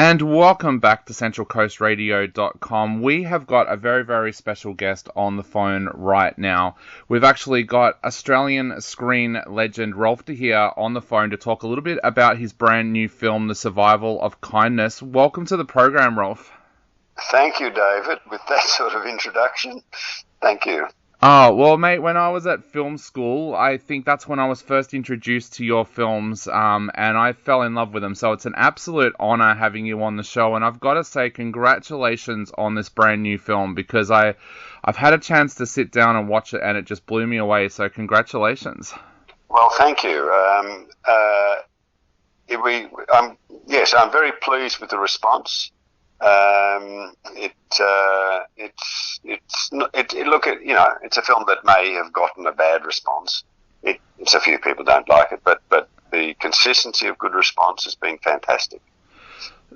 And welcome back to centralcoastradio.com. We have got a very, very special guest on the phone right now. We've actually got Australian screen legend Rolf de Heer on the phone to talk a little bit about his brand new film, The Survival of Kindness. Welcome to the program, Rolf. Thank you, David, with that sort of introduction. Thank you. Oh, well, mate, when I was at film school, I think that's when I was first introduced to your films, and I fell in love with them. So it's an absolute honor having you on the show, and I've got to say congratulations on this brand new film, because I've had a chance to sit down and watch it, and it just blew me away, so congratulations. Well, thank you. I'm very pleased with the response. It's a film that may have gotten a bad response. It's a few people don't like it, but the consistency of good response has been fantastic.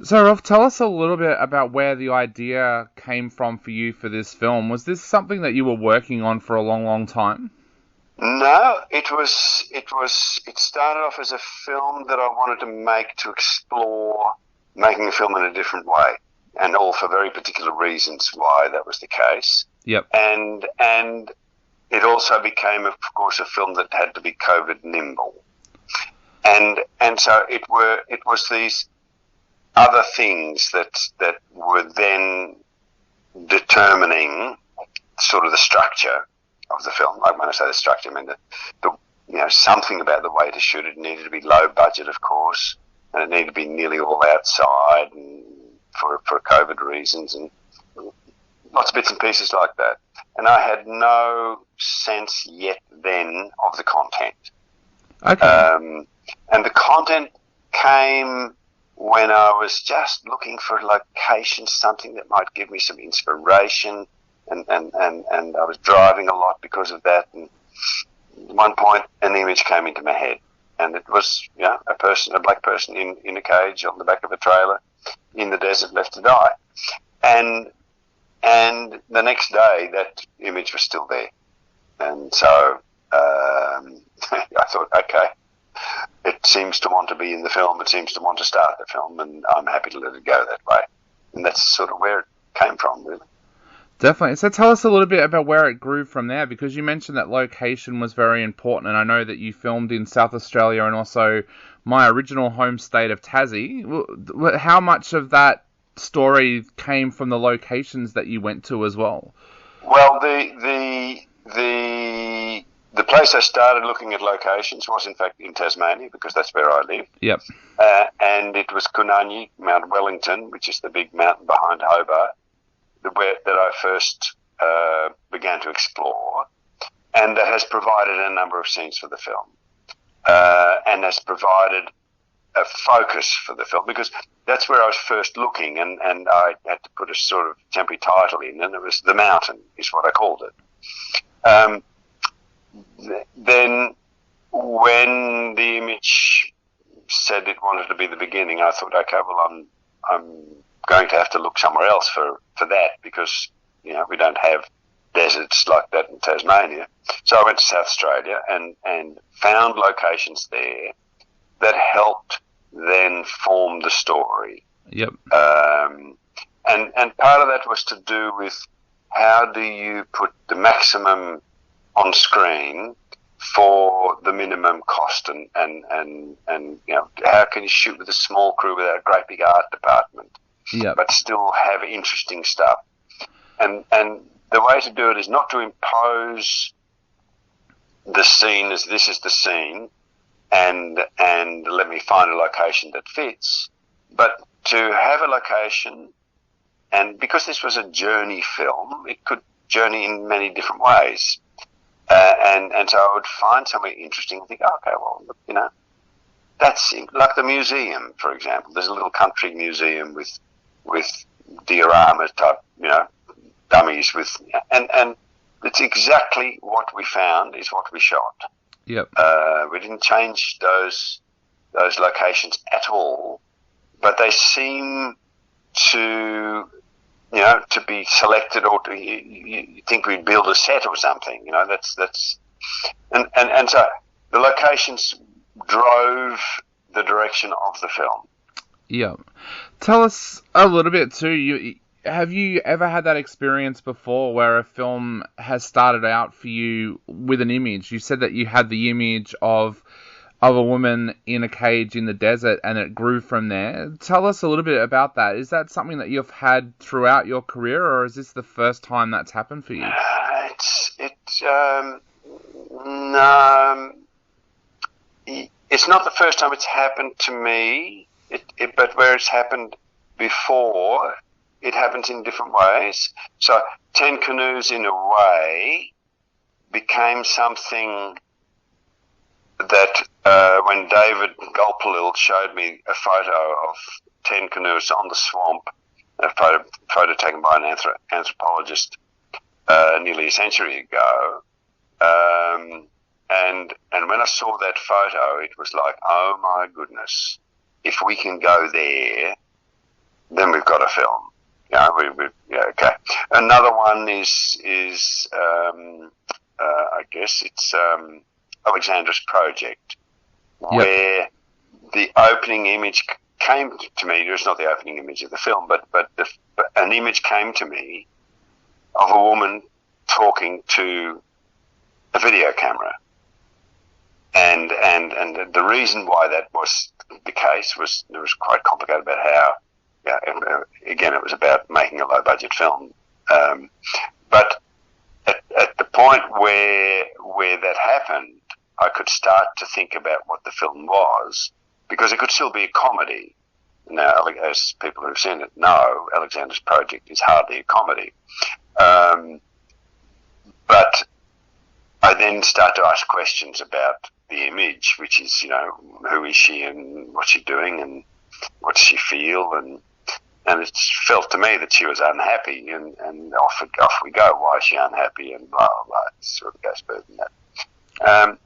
So, Rolf, tell us a little bit about where the idea came from for you for this film. Was this something that you were working on for a long, long time? No, it started off as a film that I wanted to make to explore making a film in a different way, and all for very particular reasons why that was the case. Yep. And it also became, of course, a film that had to be COVID nimble. And so it was these other things that were then determining sort of the structure of the film. Like when I say the structure, I mean the something about the way to shoot it. It needed to be low budget, of course, and it needed to be nearly all outside and for COVID reasons, and lots of bits and pieces like that. And I had no sense yet then of the content. Okay. And the content came when I was just looking for a location, something that might give me some inspiration, and I was driving a lot because of that. And at one point, an image came into my head, and it was a black person in a cage on the back of a trailer in the desert, left to die. And the next day, that image was still there. And so I thought, okay, it seems to want to be in the film. It seems to want to start the film, and I'm happy to let it go that way. And that's sort of where it came from, really. Definitely. So tell us a little bit about where it grew from there, because you mentioned that location was very important, and I know that you filmed in South Australia and also my original home state of Tassie. How much of that story came from the locations that you went to as well? Well, the place I started looking at locations was in fact in Tasmania, because that's where I live. Yep. And it was Kununyi, Mount Wellington, which is the big mountain behind Hobart, that I first began to explore, and that has provided a number of scenes for the film, and has provided a focus for the film, because that's where I was first looking, and I had to put a sort of temporary title in, and it was The Mountain, is what I called it. Then when the image said it wanted to be the beginning, I thought, okay, well, I'm going to have to look somewhere else for that, because we don't have deserts like that in Tasmania. So I went to South Australia and found locations there that helped then form the story. Yep. And part of that was to do with how do you put the maximum on screen for the minimum cost, and how can you shoot with a small crew without a great big art department, but still have interesting stuff. And the way to do it is not to impose the scene as this is the scene, and let me find a location that fits, but to have a location, and because this was a journey film, it could journey in many different ways. And so I would find somewhere interesting and think, okay, well, that's like the museum, for example. There's a little country museum with diorama type, dummies and it's exactly what we found is what we shot. Yep. We didn't change those locations at all, but they seem to be selected, or you think we'd build a set or something, that's and so the locations drove the direction of the film. Yeah. Tell us a little bit too. Have you ever had that experience before where a film has started out for you with an image? You said that you had the image of a woman in a cage in the desert and it grew from there. Tell us a little bit about that. Is that something that you've had throughout your career, or is this the first time that's happened for you? No, it's not the first time it's happened to me. But where it's happened before, it happens in different ways. So 10 Canoes, in a way, became something that when David Gulpilil showed me a photo of 10 canoes on the swamp, a photo taken by an anthropologist nearly a century ago, and when I saw that photo, it was like, oh my goodness, if we can go there, then we've got a film. Okay. Another one is I guess it's Alexandra's Project, where the opening image came to me. It was not the opening image of the film, but an image came to me of a woman talking to a video camera. And the reason why that was the case was it was quite complicated about how, again, it was about making a low-budget film. But at the point where that happened, I could start to think about what the film was, because it could still be a comedy. Now, as people who've seen it know, Alexander's Project is hardly a comedy. But I then start to ask questions about the image, which is, who is she and what's she doing and what does she feel, and it felt to me that she was unhappy, and off we go. Why is she unhappy? And blah, blah, blah. It sort of goes further than that.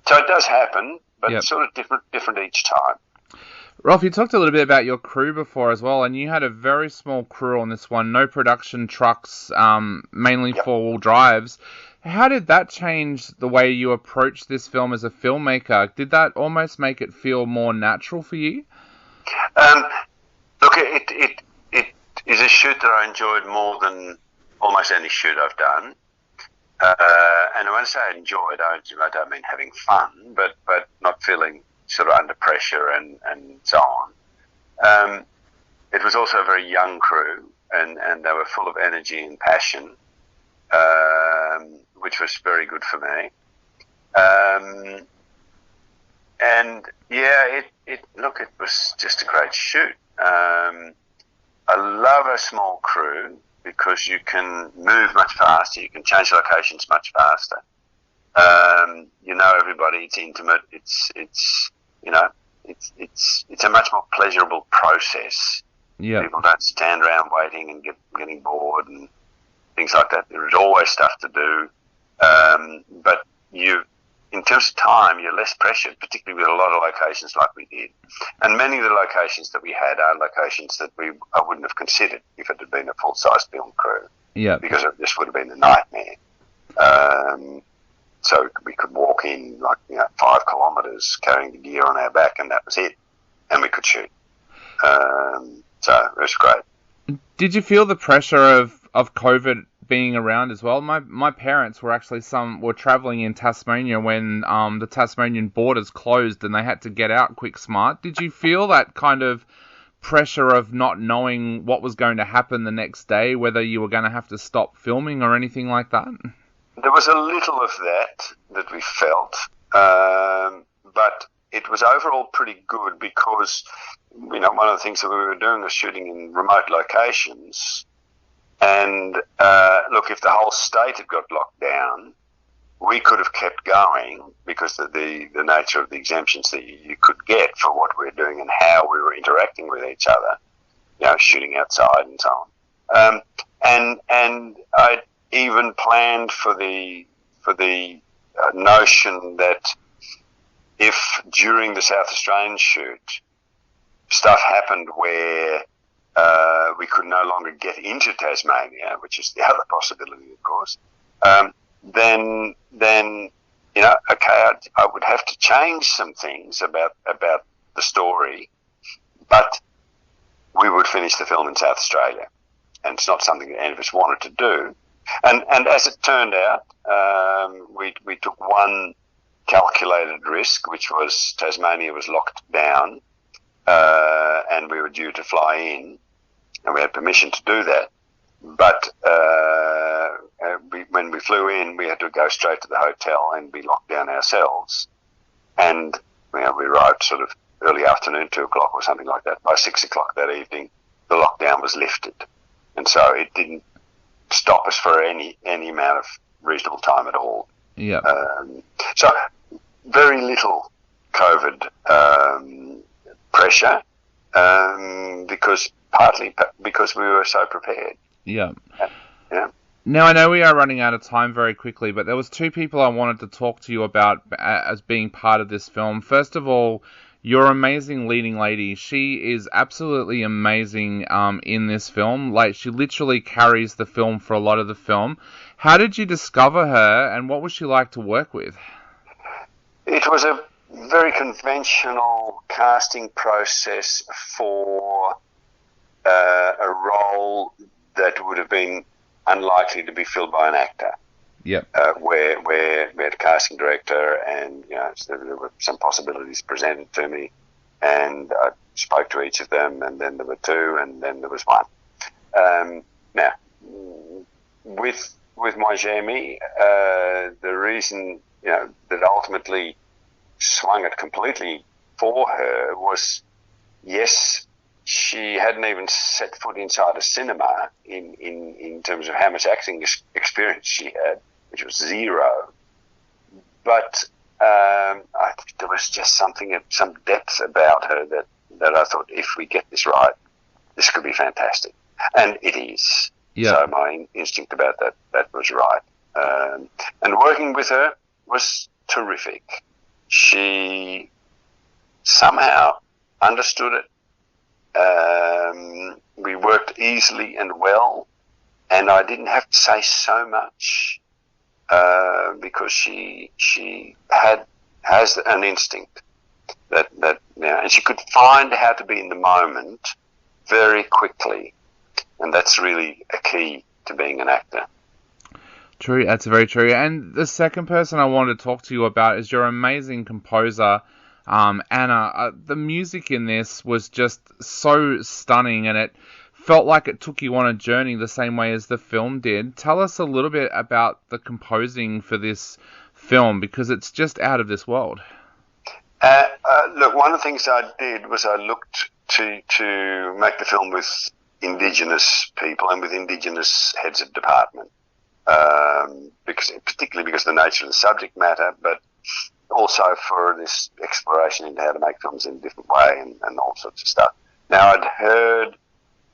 So it does happen, but it's sort of different each time. Rolf, you talked a little bit about your crew before as well, and you had a very small crew on this one, no production trucks, mainly four-wheel drives. How did that change the way you approached this film as a filmmaker? Did that almost make it feel more natural for you? Look, it is a shoot that I enjoyed more than almost any shoot I've done. And when I say I enjoyed, I don't mean having fun, but not feeling sort of under pressure and so on. It was also a very young crew, and they were full of energy and passion, which was very good for me. It was just a great shoot. I love a small crew because you can move much faster, you can change locations much faster. Everybody, it's intimate, it's a much more pleasurable process. Yeah. People don't stand around waiting and getting bored and things like that. There is always stuff to do. But in terms of time, you're less pressured, particularly with a lot of locations like we did. And many of the locations that we had are locations that I wouldn't have considered if it had been a full-size film crew. Yeah. Because it just would have been a nightmare. So we could walk in 5 kilometres carrying the gear on our back, and that was it. And we could shoot. So it was great. Did you feel the pressure of COVID being around as well? My parents were actually travelling in Tasmania when the Tasmanian borders closed and they had to get out quick smart. Did you feel that kind of pressure of not knowing what was going to happen the next day, whether you were going to have to stop filming or anything like that? There was a little of that we felt, but it was overall pretty good because, one of the things that we were doing was shooting in remote locations. And, look, if the whole state had got locked down, we could have kept going because of the nature of the exemptions that you could get for what we were doing and how we were interacting with each other, shooting outside and so on. And I even planned for the notion that if during the South Australian shoot stuff happened where we could no longer get into Tasmania, which is the other possibility, of course, then I would have to change some things about the story, but we would finish the film in South Australia. And it's not something that any of us wanted to do. And as it turned out, we took one calculated risk, which was Tasmania was locked down, and we were due to fly in, and we had permission to do that. But when we flew in, we had to go straight to the hotel and be locked down ourselves. And we arrived sort of early afternoon, 2 o'clock or something like that. By 6 o'clock that evening, the lockdown was lifted. And so it didn't stop us for any amount of reasonable time at all. Yeah. So very little COVID pressure, partly because we were so prepared. Yeah. Yeah. Now, I know we are running out of time very quickly, but there was 2 people I wanted to talk to you about as being part of this film. First of all, your amazing leading lady. She is absolutely amazing in this film. Like, she literally carries the film for a lot of the film. How did you discover her, and what was she like to work with? It was a very conventional casting process for a role that would have been unlikely to be filled by an actor. Yep. Where we had a casting director, and so there were some possibilities presented to me, and I spoke to each of them, and then there were 2, and then there was 1. Now, with my Jamie, the reason that ultimately swung it completely for her was, yes, she hadn't even set foot inside a cinema in terms of how much acting experience she had, which was 0. But I think there was just some depth about her that I thought, if we get this right, this could be fantastic. And it is. Yeah. So my instinct about that was right. And working with her was terrific. She somehow understood it. We worked easily and well, and I didn't have to say so much because she has an instinct that and she could find how to be in the moment very quickly, and that's really a key to being an actor. True, that's very true. And the second person I wanted to talk to you about is your amazing composer, Anna. The music in this was just so stunning, and it felt like it took you on a journey the same way as the film did. Tell us a little bit about the composing for this film, because it's just out of this world. Look, one of the things I did was I looked to make the film with Indigenous people and with Indigenous heads of department, particularly because of the nature of the subject matter, but also for this exploration into how to make films in a different way and all sorts of stuff. Now, I'd heard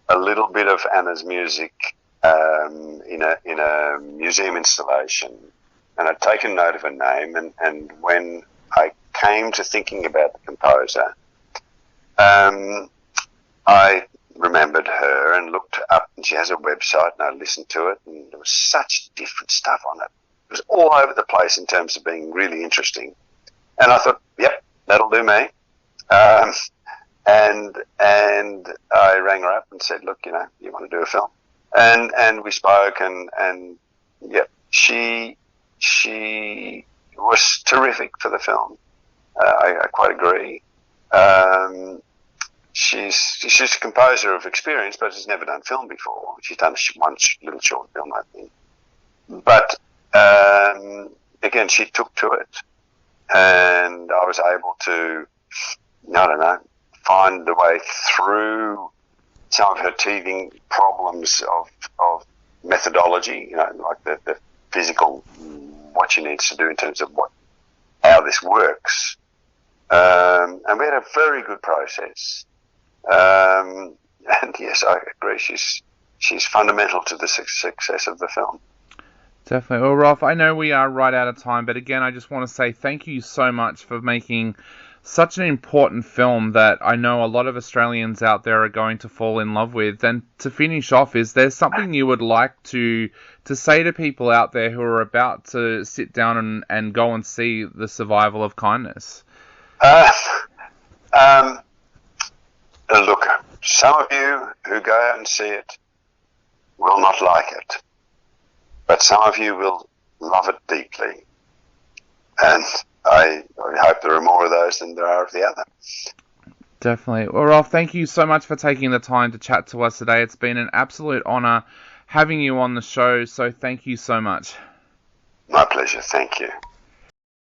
a little bit of Anna's music in a museum installation, and I'd taken note of her name, and when I came to thinking about the composer, I remembered her and looked up, and she has a website, and I listened to it, and there was such different stuff on it. It was all over the place in terms of being really interesting. And I thought, yep, that'll do me. And I rang her up and said, look, you want to do a film? And we spoke, and yeah, she was terrific for the film. I quite agree. She's a composer of experience, but has never done film before. She's done one little short film, I think. But again, she took to it, and I was able to, find the way through some of her teething problems of methodology, like the physical, what she needs to do in terms of how this works. And we had a very good process. And yes, I agree. She's fundamental to the success of the film. Definitely. Well, Rolf, I know we are right out of time, but again, I just want to say thank you so much for making such an important film that I know a lot of Australians out there are going to fall in love with. And to finish off, is there something you would like to say to people out there who are about to sit down and go and see The Survival of Kindness? Look, some of you who go out and see it will not like it, but some of you will love it deeply. And I hope there are more of those than there are of the other. Definitely. Well, Rolf, thank you so much for taking the time to chat to us today. It's been an absolute honour having you on the show, so thank you so much. My pleasure. Thank you.